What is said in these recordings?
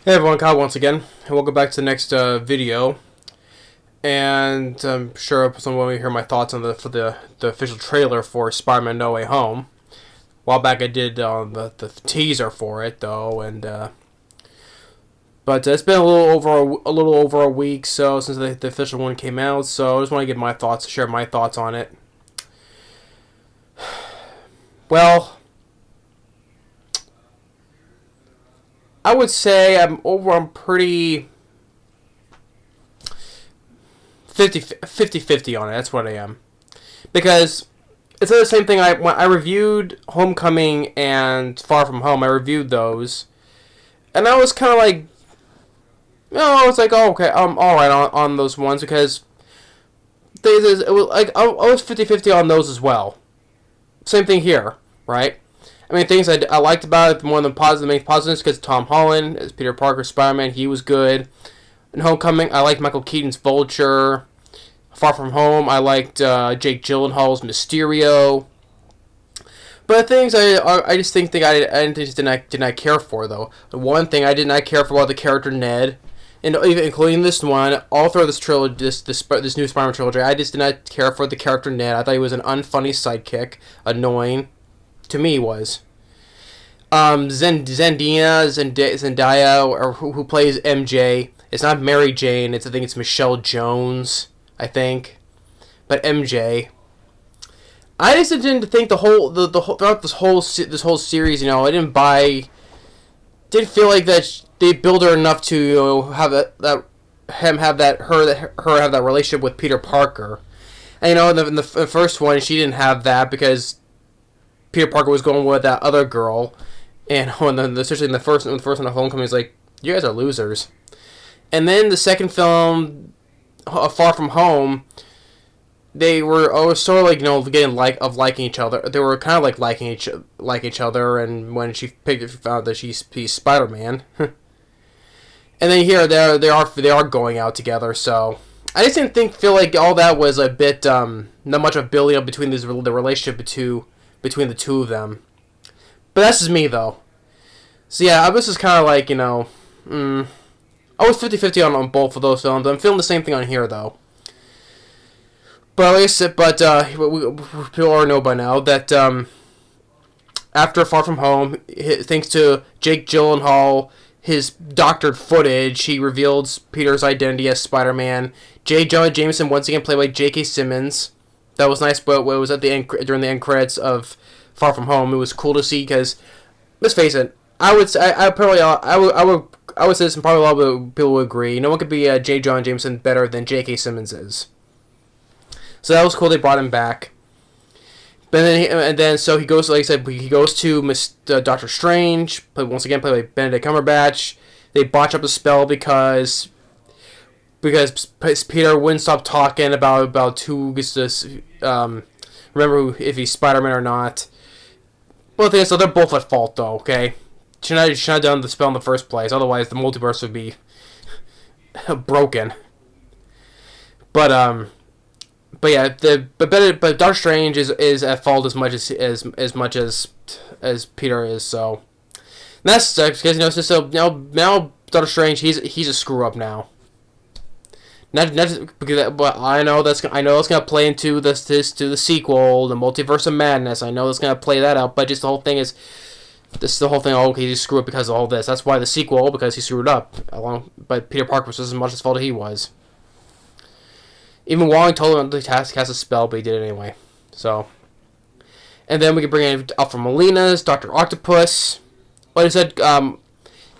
Hey everyone, Kyle once again, and welcome back to the next video. And I'm sure someone will hear my thoughts on the official trailer for Spider-Man: No Way Home. A while back I did the teaser for it though, and but it's been a little over a week so since the official one came out. So I just want to give my thoughts, share my thoughts on it. Well, I would say I'm pretty 50-50 on it. That's what I am. Because it's the same thing. When I reviewed Homecoming and Far From Home, I reviewed those. And I was kind of like, I was like, oh, okay, I'm alright on those ones. Because it was like, I was 50-50 on those as well. Same thing here, right? I mean, things I liked about it, more than the main positives, because Tom Holland as Peter Parker, Spider-Man, he was good. In Homecoming, I liked Michael Keaton's Vulture. Far From Home, I liked Jake Gyllenhaal's Mysterio. But things I just think I just did not care for though. The one thing I did not care for about the character Ned, and even including this one, all through this trilogy, this new Spider-Man trilogy, I just did not care for the character Ned. I thought he was an unfunny sidekick, annoying. To me, he was. Zendaya, or who plays MJ. It's not Mary Jane. I think it's Michelle Jones. I think, but MJ. I just didn't think the whole throughout this whole series. I didn't buy. Didn't feel like that they build her enough to have her have that relationship with Peter Parker. And in the first one, she didn't have that because Peter Parker was going with that other girl, and especially in the first one of Homecoming, he's like, you guys are losers. And then the second film, Far From Home, they were sort of like getting liking each other. They were kind of like liking each other, and when she found that he's Spider-Man, and then here they are going out together. So I just didn't feel like all that was a bit not much of building up between the relationship between the two of them. But that's just me though. So yeah, I was just kind of like I was 50-50 on both of those films. I'm feeling the same thing on here, though. But like I said, people already know by now that after Far From Home, thanks to Jake Gyllenhaal, his doctored footage, he revealed Peter's identity as Spider-Man. J. Jonah Jameson once again played by J.K. Simmons. That was nice, but it was at the end during the end credits of Far From Home. It was cool to see because, let's face it, I would say this, and probably a lot of people would agree. No one could be J. Jonah Jameson better than J.K. Simmons is. So that was cool. They brought him back. But then, so he goes, like I said, he goes to Doctor Strange, once again played by Benedict Cumberbatch. They botch up the spell because Peter wouldn't stop talking about who gets to remember if he's Spider-Man or not. Well, the thing is, so they're both at fault, though. Okay, should not have done the spell in the first place. Otherwise, the multiverse would be broken. But yeah, but Doctor Strange is at fault as much as Peter is. So that sucks because it's just now Doctor Strange he's a screw up now. Not because, but I know it's gonna play into to the sequel, the Multiverse of Madness. I know it's gonna play that out, but just the whole thing is, oh, okay, he screwed up because of all this. That's why the sequel, because he screwed up. But Peter Parker was just as much his fault as he was. Even Wong told him to cast a spell, but he did it anyway. So, and then we can bring in Alfred Molina's Dr. Octopus. Like I said, to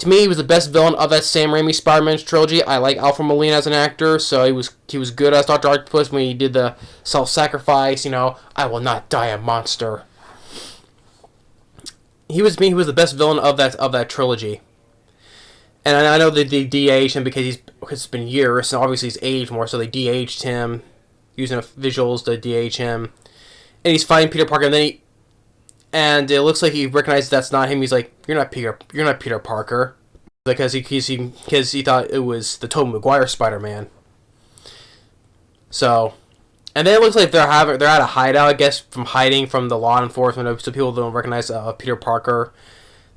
me, he was the best villain of that Sam Raimi Spider-Man trilogy. I like Alfred Molina as an actor, so he was good as Dr. Octopus when he did the self-sacrifice. I will not die a monster. He was the best villain of that trilogy. And I know they de-aged him because it's been years, and obviously he's aged more, so they de-aged him using visuals to de-age him. And he's fighting Peter Parker, and it looks like he recognizes that's not him. He's like, "You're not Peter Parker," because he thought it was the Tobey Maguire Spider-Man. So, and then it looks like they're at a hideout, I guess, from hiding from the law enforcement, so people don't recognize Peter Parker.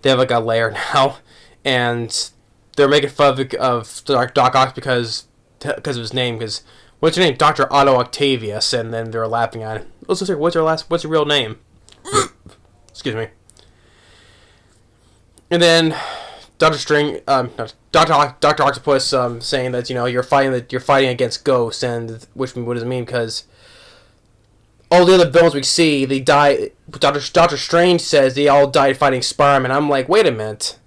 They have like a lair now, and they're making fun of Doc Ock because of his name. Because what's your name? Dr. Otto Octavius, and then they're laughing at it. What's your real name? Excuse me. And then Doctor Octopus saying that you're fighting against ghosts, and what does it mean? Because all the other villains we see, they die. Doctor Strange says they all died fighting Spider-Man. I'm like, wait a minute.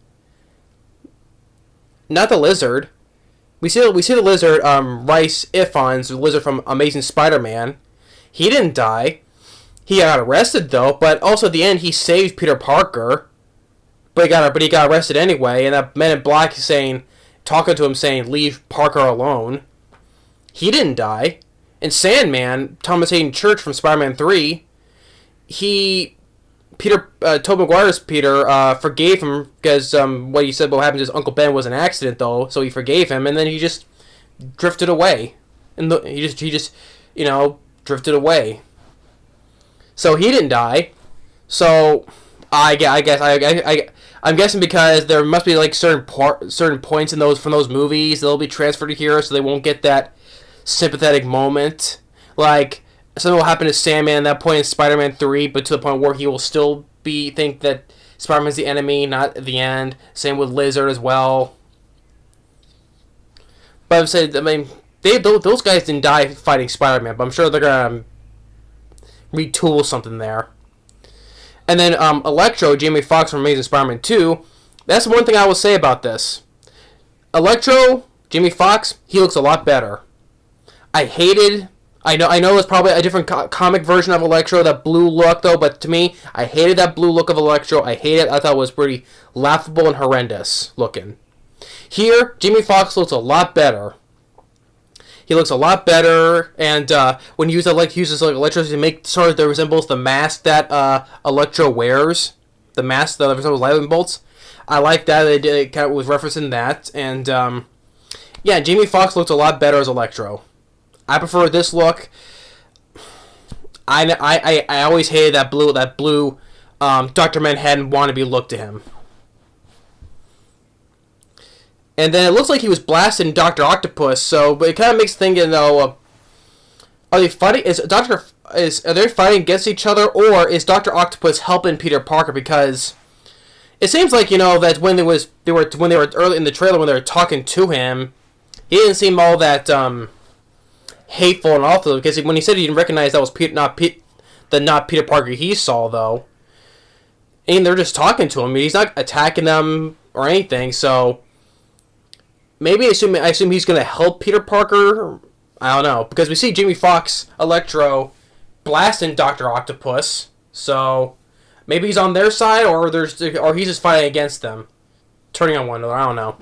Not the Lizard. We see the Lizard, Rice Ifans, the Lizard from Amazing Spider-Man. He didn't die. He got arrested though, but also at the end he saved Peter Parker. But he got arrested anyway, and that Man in Black is talking to him saying, "Leave Parker alone." He didn't die. And Sandman, Thomas Hayden Church from Spider-Man 3, Tobey Maguire's Peter, forgave him because what he said what happened to his Uncle Ben was an accident though, so he forgave him, and then he just drifted away. And he just drifted away. So he didn't die. So I'm guessing because there must be like certain points in from those movies that'll be transferred to here, so they won't get that sympathetic moment. Like something will happen to Sandman at that point in Spider-Man 3, but to the point where he will still think that Spider-Man's the enemy, not at the end. Same with Lizard as well. But I've said, those guys didn't die fighting Spider-Man, but I'm sure they're gonna retool something there. And then Electro, Jamie Foxx from Amazing Spider-Man 2, that's one thing I will say about this. Electro, Jamie Foxx, he looks a lot better. I know it's probably a different comic version of Electro, that blue look though, but to me, I hated that blue look of Electro. I thought it was pretty laughable and horrendous looking. Here, Jamie Foxx looks a lot better. He looks a lot better, and when he uses Electro to make sort of that resembles the mask that Electro wears, the mask that resembles lightning bolts. I like that it kind of was referencing that, and Jamie Foxx looks a lot better as Electro. I prefer this look. I always hated that blue Dr. Manhattan wannabe look to him. And then it looks like he was blasting Dr. Octopus, but it kind of makes thinking though, are they fighting? Are they fighting against each other, or is Dr. Octopus helping Peter Parker? Because it seems like that when they were early in the trailer when they were talking to him, he didn't seem all that hateful and awful, because when he said he didn't recognize that was not Peter Parker he saw though, and they're just talking to him. He's not attacking them or anything, so. Maybe I assume he's going to help Peter Parker. I don't know, because we see Jamie Foxx, Electro, blasting Dr. Octopus. So maybe he's on their side, or he's just fighting against them, turning on one another. I don't know.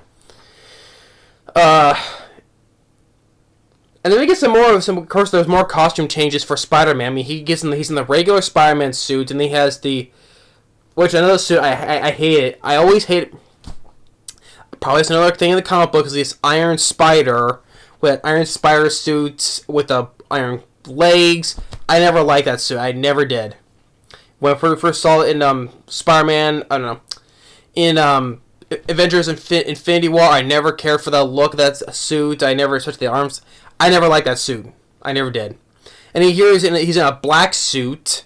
And then we get of course, there's more costume changes for Spider-Man. I mean, he's in the regular Spider-Man suit, and he has which another suit I hate it. I always hate it. Probably it's another thing in the comic book is this Iron Spider with Iron Spider suits with the iron legs. I never liked that suit. I never did. When I first saw it in Spider-Man, I don't know, in Avengers Infinity War, I never cared for that look of that suit. I never, especially the arms. I never liked that suit. I never did. And he's in a black suit,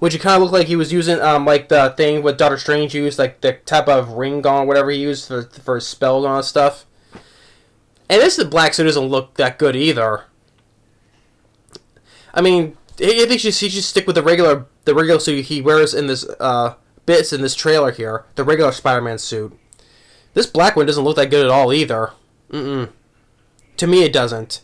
which it kind of looked like he was using like the thing what Doctor Strange used, like the type of ring on whatever he used for his spells and all that stuff. And the black suit doesn't look that good either. I mean, I think he should stick with the regular suit he wears in this bits in this trailer here, the regular Spider-Man suit. This black one doesn't look that good at all either. To me, it doesn't.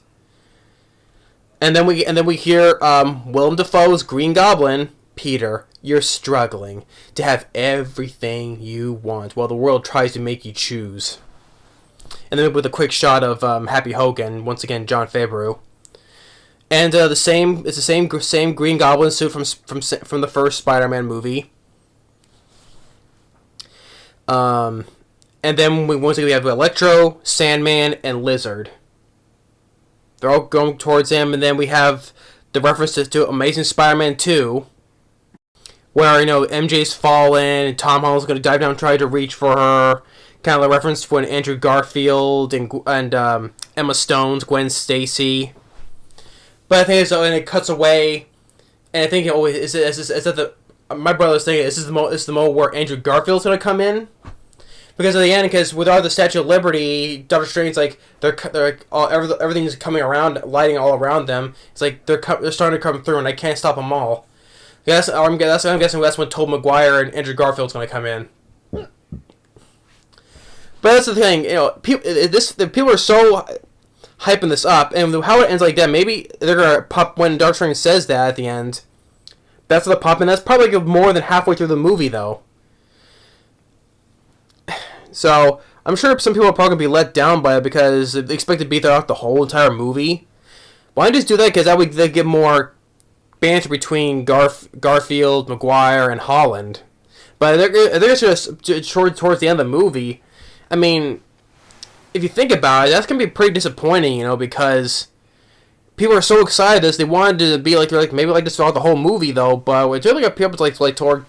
And then we hear Willem Dafoe's Green Goblin. Peter, you're struggling to have everything you want while the world tries to make you choose. And then with a quick shot of Happy Hogan, once again Jon Favreau. And it's the same Green Goblin suit from the first Spider-Man movie. And then once again we have Electro, Sandman, and Lizard. They're all going towards him, and then we have the references to Amazing Spider-Man 2. Where, MJ's fallen, and Tom Holland's going to dive down and try to reach for her. kind of a reference to when Andrew Garfield and Emma Stone's Gwen Stacy. But I think and it cuts away, and I think is that the my brother's thinking this is the moment where Andrew Garfield's gonna come in, because at the end, because with all the Statue of Liberty, Doctor Strange's like they're like everything's coming around, lighting all around them. It's like they're starting to come through, and I can't stop them all. I'm guessing that's when Tobey Maguire and Andrew Garfield's gonna come in. But that's the thing, the people are so hyping this up, and how it ends like that, maybe they're gonna pop when Doctor Strange says that at the end. That's what pop, and that's probably more than halfway through the movie, though. So I'm sure some people are probably gonna be let down by it because they expect to be throughout the whole entire movie. Why don't you just do that? Because that way they get more banter between Garfield, Maguire, and Holland. But they're just towards the end of the movie. I mean, if you think about it, that's gonna be pretty disappointing, because people are so excited this they wanted to be maybe like this throughout the whole movie though. But it's really gonna be up to toward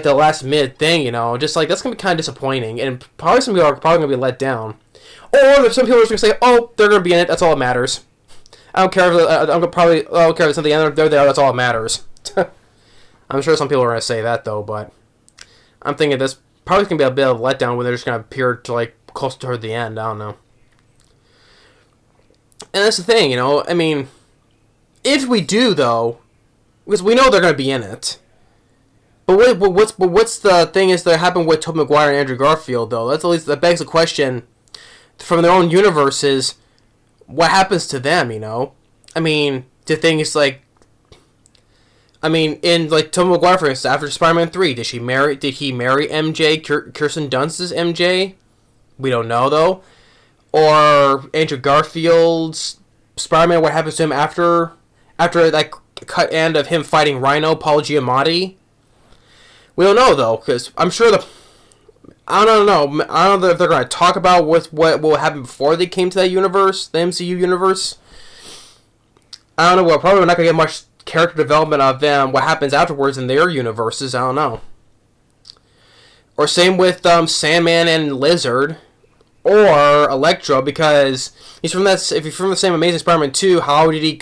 the last minute thing, just that's gonna be kind of disappointing, and probably some people are probably gonna be let down. Or some people are just gonna say, "Oh, they're gonna be in it. That's all that matters." I don't care if I don't care if it's at the end. They're there. That's all that matters. I'm sure some people are gonna say that though, but I'm thinking this probably gonna be a bit of a letdown when they're just gonna appear to close toward the end. I don't know. And that's the thing, I mean, if we do though, because we know they're gonna be in it. But what's the thing is that happened with Tobey Maguire and Andrew Garfield though? That's at least that begs the question from their own universes. What happens to them? I mean, the thing is in Tobey Maguire, for instance, after Spider-Man 3, did he marry MJ, Kirsten Dunst's MJ? We don't know though. Or Andrew Garfield's Spider-Man, what happens to him after that cut end of him fighting Rhino, Paul Giamatti? We don't know though, because I'm sure I don't know if they're going to talk about what will happen before they came to that universe, the MCU universe. I don't know. Well, probably we're not going to get much character development of them. What happens afterwards in their universes? I don't know. Or same with Sandman and Lizard, or Electro, because he's from that. If he's from the same Amazing Spider-Man 2, how did he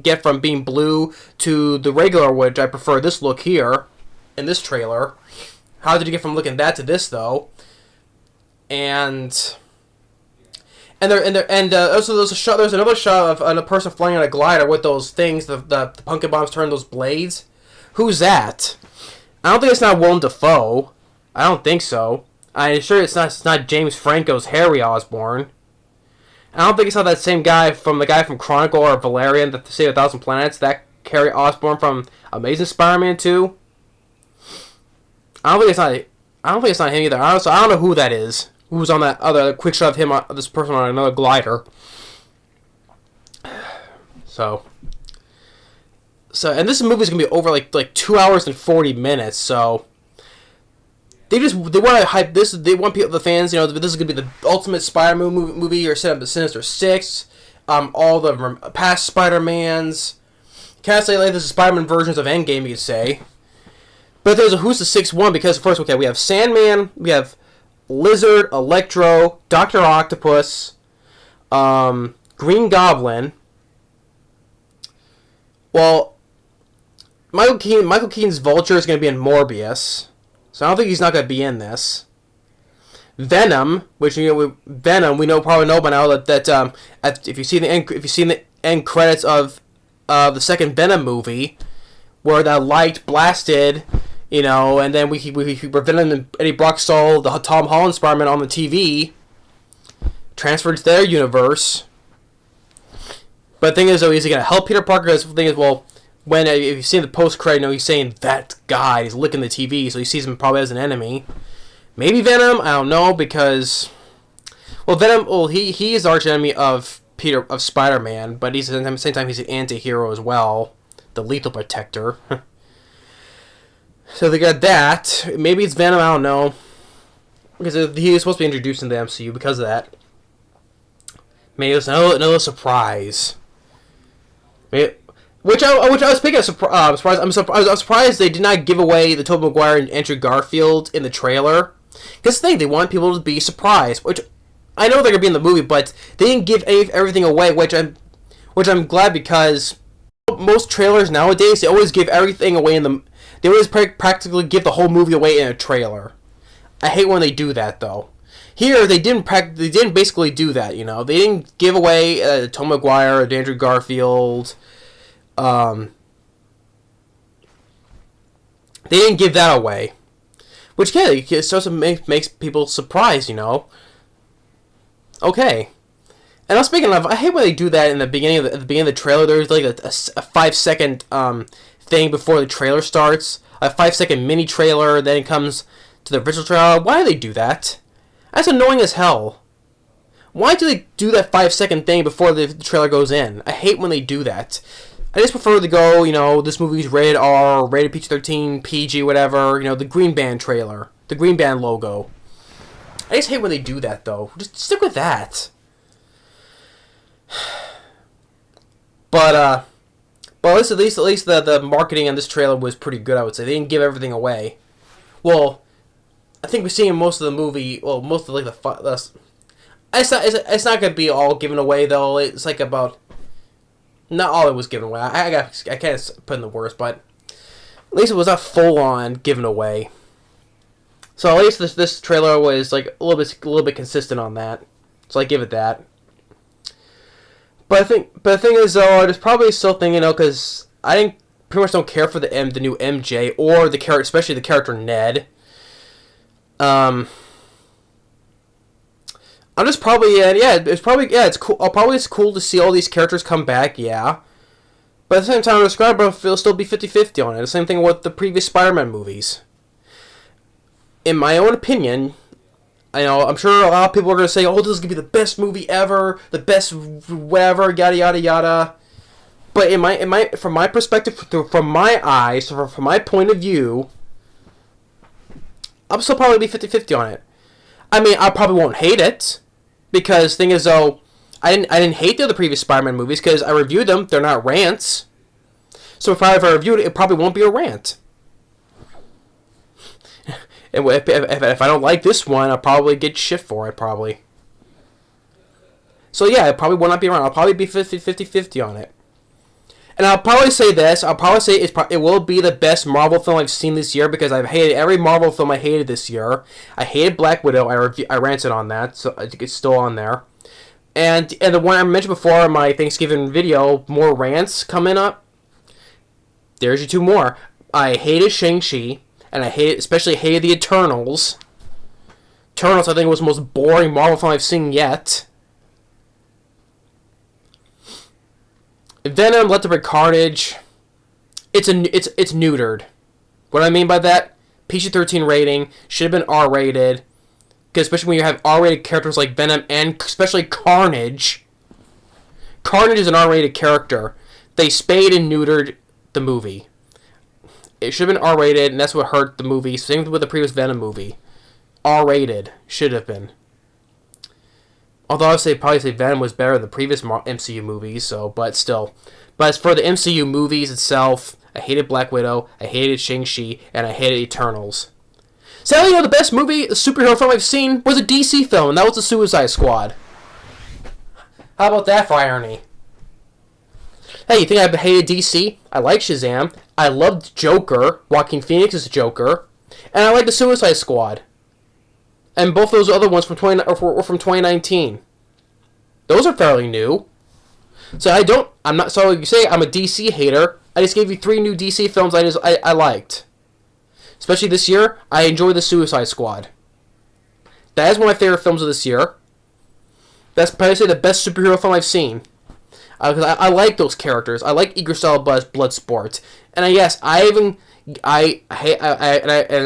get from being blue to the regular, which I prefer this look here in this trailer? How did he get from looking that to this though? And also there's another shot of a person flying on a glider with those things, the pumpkin bombs turn those blades. Who's that? I don't think it's not Willem Dafoe. I don't think so. I'm sure it's not James Franco's Harry Osborn. I don't think it's not that same guy from Chronicle or Valerian that Saved 1,000 Planets. That Harry Osborn from Amazing Spider-Man 2. I don't think it's not him either. I don't know who that is. Who's on that other quick shot of him, this person on another glider. So and this movie's gonna be over like 2 hours and 40 minutes. So they want to hype this. They want the fans, this is gonna be the ultimate Spider-Man movie, or set up the Sinister Six, all the past Spider-Mans. Can't say this is Spider-Man versions of Endgame, you could say. But there's a who's the sixth one, because first, okay, we have Sandman, we have Lizard, Electro, Dr. Octopus, Green Goblin. Well, Michael Keaton's Vulture is going to be in Morbius, so I don't think he's not going to be in this. Venom, which we probably know by now that if you see the end credits of the second Venom movie, where that light blasted. And then we were Venom and Eddie Brock saw the Tom Holland Spider-Man on the TV, transferred to their universe. But the thing is, though, is he going to help Peter Parker? Because the thing is, well, if you've seen the post-credit, he's saying that guy, he's licking the TV, so he sees him probably as an enemy. Maybe Venom, I don't know, because, well, Venom, he is the arch enemy of Spider-Man, but at the same time he's an anti-hero as well, the Lethal Protector. So they got that. Maybe it's Venom, I don't know. Because he was supposed to be introduced in the MCU because of that. Maybe it's another surprise. Which I was picking a surprise. I'm surprised they did not give away the Tobey Maguire and Andrew Garfield in the trailer. Because the thing, they want people to be surprised, which I know they're gonna be in the movie, but they didn't give everything away, which I'm glad, because most trailers nowadays, they always give everything away they always practically give the whole movie away in a trailer. I hate when they do that, though. Here, they didn't basically do that, you know. They didn't give away Tom Maguire or Andrew Garfield. They didn't give that away. Which, yeah, it starts to makes people surprised, you know. Okay. And speaking of, I hate when they do that in the beginning of the trailer. There's like a 5-second thing before the trailer starts. A 5-second mini trailer, then it comes to the original trailer. Why do they do that? That's annoying as hell. Why do they do that 5-second thing before the trailer goes in? I hate when they do that. I just prefer to go, you know, this movie's rated R, rated PG-13, PG, whatever. You know, the Green Band trailer, the Green Band logo. I just hate when they do that, though. Just stick with that. But at least the marketing on this trailer was pretty good, I would say. They didn't give everything away. Well, I think we're seeing most of the movie. Well, most of like the it's not gonna be all given away, though. It's like about not all it was given away. I can't put in the worst, but at least it was not full on given away. So at least this trailer was like a little bit consistent on that. So I give it that. But the thing is, though, I was probably still thinking, you know, because I pretty much don't care for the new MJ or the character, especially the character Ned. I'm just probably it's cool. It's cool to see all these characters come back, yeah. But at the same time, the subscriber will still be 50-50 on it. The same thing with the previous Spider-Man movies. In my own opinion, I know I'm sure a lot of people are gonna say, "Oh, this is gonna be the best movie ever, the best whatever, yada yada yada." But from my perspective, from my eyes, from my point of view, I'll still probably be 50-50 on it. I mean, I probably won't hate it, because thing is, though, I didn't hate the other previous Spider-Man movies because I reviewed them. They're not rants. So if I reviewed it, it probably won't be a rant. And if I don't like this one, I'll probably get shit for it, probably. So yeah, it probably will not be around. I'll probably be 50-50 on it. And I'll probably say this. I'll probably say it will be the best Marvel film I've seen this year, because I've hated every Marvel film I hated this year. I hated Black Widow. I ranted on that, so I think it's still on there. And the one I mentioned before in my Thanksgiving video, more rants coming up. There's your two more. I hated Shang-Chi, and especially hated the Eternals. Eternals, I think, was the most boring Marvel film I've seen yet. Venom, Let There Be Carnage. It's neutered. What do I mean by that? PG-13 rating, should have been R-rated. Because especially when you have R-rated characters like Venom and especially Carnage. Carnage is an R-rated character. They spayed and neutered the movie. It should have been R-rated, and that's what hurt the movie. Same with the previous Venom movie. R-rated. Should have been. Although I would probably say Venom was better than the previous MCU movies, but still. But as for the MCU movies itself, I hated Black Widow, I hated Shang-Chi, and I hated Eternals. Sadly, the best movie, the superhero film I've seen, was a DC film, and that was The Suicide Squad. How about that for irony? Hey, you think I hated DC? I like Shazam. I loved Joker, Joaquin Phoenix's Joker, and I like The Suicide Squad. And both those other ones were from 2019. Those are fairly new. So so you say I'm a DC hater. I just gave you 3 new DC films I liked. Especially this year, I enjoyed The Suicide Squad. That is one of my favorite films of this year. That's probably the best superhero film I've seen. Because I like those characters. I like Idris Elba's Bloodsport. And yes, and I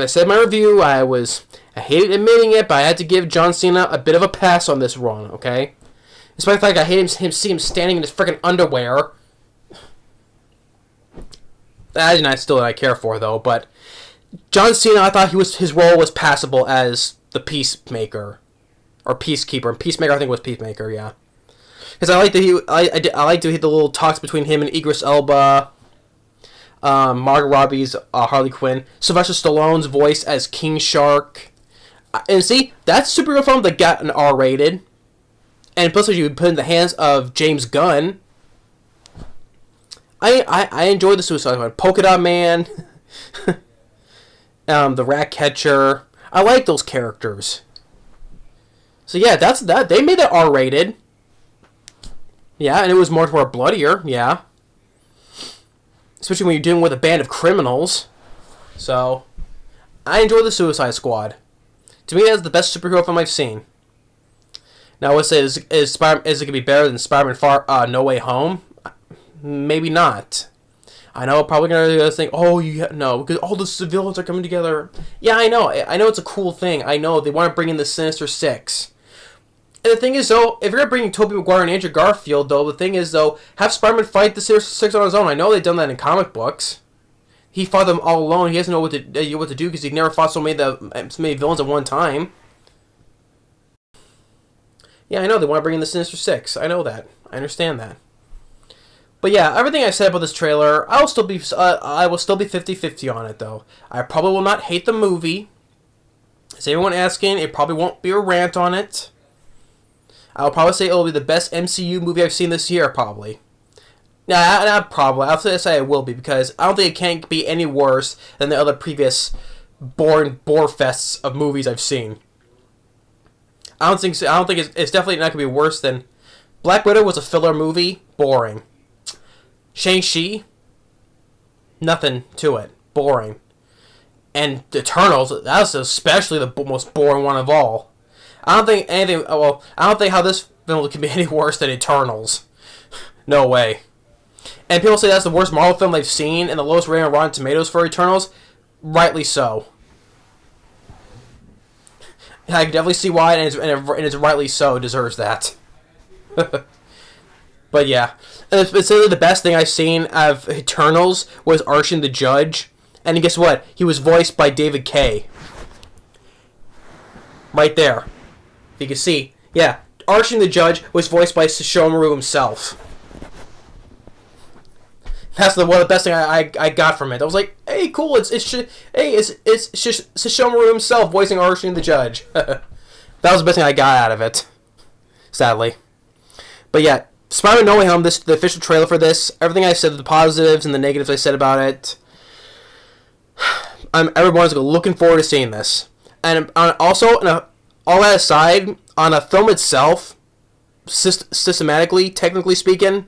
said in my review, I hated admitting it, but I had to give John Cena a bit of a pass on this run, okay? Despite the fact I hate see him standing in his freaking underwear. That I still I care for, though, but John Cena, I thought his role was passable as the Peacemaker. Or Peacekeeper. And Peacemaker, I think, was Peacemaker, yeah. Because I like to hear the little talks between him and Idris Elba, Margot Robbie's Harley Quinn, Sylvester Stallone's voice as King Shark, And see, that's a superhero film that got an R-rated. And plus, you put in the hands of James Gunn. I enjoyed the Suicide Squad. Polka Dot Man, the Rat Catcher. I like those characters. So yeah, that's that. They made that R-rated. Yeah, and it was more bloodier. Yeah, especially when you're dealing with a band of criminals. So I enjoy the Suicide Squad. To me, that's the best superhero film I've seen. Now, I would say, is it going to be better than Spider-Man No Way Home? Maybe not. I know probably going to think, oh, no, because all the civilians are coming together. Yeah, I know. I know it's a cool thing. I know they want to bring in the Sinister Six. And the thing is, though, if you're bringing Tobey Maguire and Andrew Garfield, though, the thing is, though, have Spider-Man fight the Sinister Six on his own. I know they've done that in comic books. He fought them all alone. He doesn't know what to do because he never fought so many villains at one time. Yeah, I know they want to bring in the Sinister Six. I know that. I understand that. But yeah, everything I said about this trailer, I will still be 50-50 on it, though. I probably will not hate the movie. As everyone asking, it probably won't be a rant on it. I will probably say it will be the best MCU movie I've seen this year, probably. Nah, not probably. I'll say it will be, because I don't think it can be any worse than the other previous boring bore fests of movies I've seen. I don't think so. I don't think it's definitely not going to be worse than... Black Widow was a filler movie. Boring. Shang-Chi, nothing to it. Boring. And Eternals, that was especially the most boring one of all. I don't think how this film can be any worse than Eternals. No way. And people say that's the worst Marvel film they've seen and the lowest rating on Rotten Tomatoes for Eternals. Rightly so. I can definitely see why, and it's rightly so. It deserves that. But yeah, and specifically the best thing I've seen of Eternals was Arsene the Judge, and guess what? He was voiced by David Kaye. Right there, you can see. Yeah, Arsene the Judge was voiced by Sesshomaru himself. That's one of the best thing I got from it. I was like, hey, cool. It's Sesshomaru himself voicing Arsene the Judge. That was the best thing I got out of it. Sadly, but yeah, Spider-Man No Way Home. The official trailer for this. Everything I said, the positives and the negatives I said about it. Everyone's looking forward to seeing this. And also, all that aside, on a film itself, systematically, technically speaking,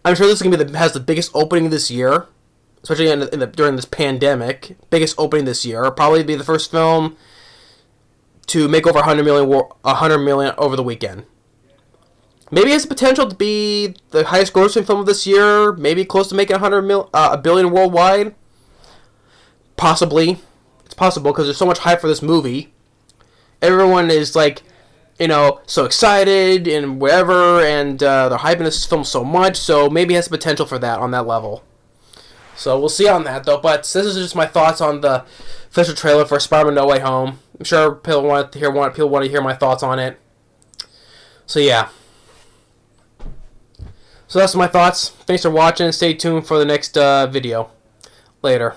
I'm sure this is gonna be has the biggest opening this year, especially during this pandemic. Biggest opening this year. It'll probably be the first film to make over 100 million over the weekend. Maybe it has the potential to be the highest grossing film of this year. Maybe close to making a billion worldwide. Possibly, it's possible because there's so much hype for this movie. Everyone is like, so excited and whatever, and they're hyping this film so much, so maybe it has the potential for that on that level. So we'll see on that, though, but this is just my thoughts on the official trailer for Spider-Man No Way Home. I'm sure people want to hear my thoughts on it. So yeah. So that's my thoughts. Thanks for watching. Stay tuned for the next video. Later.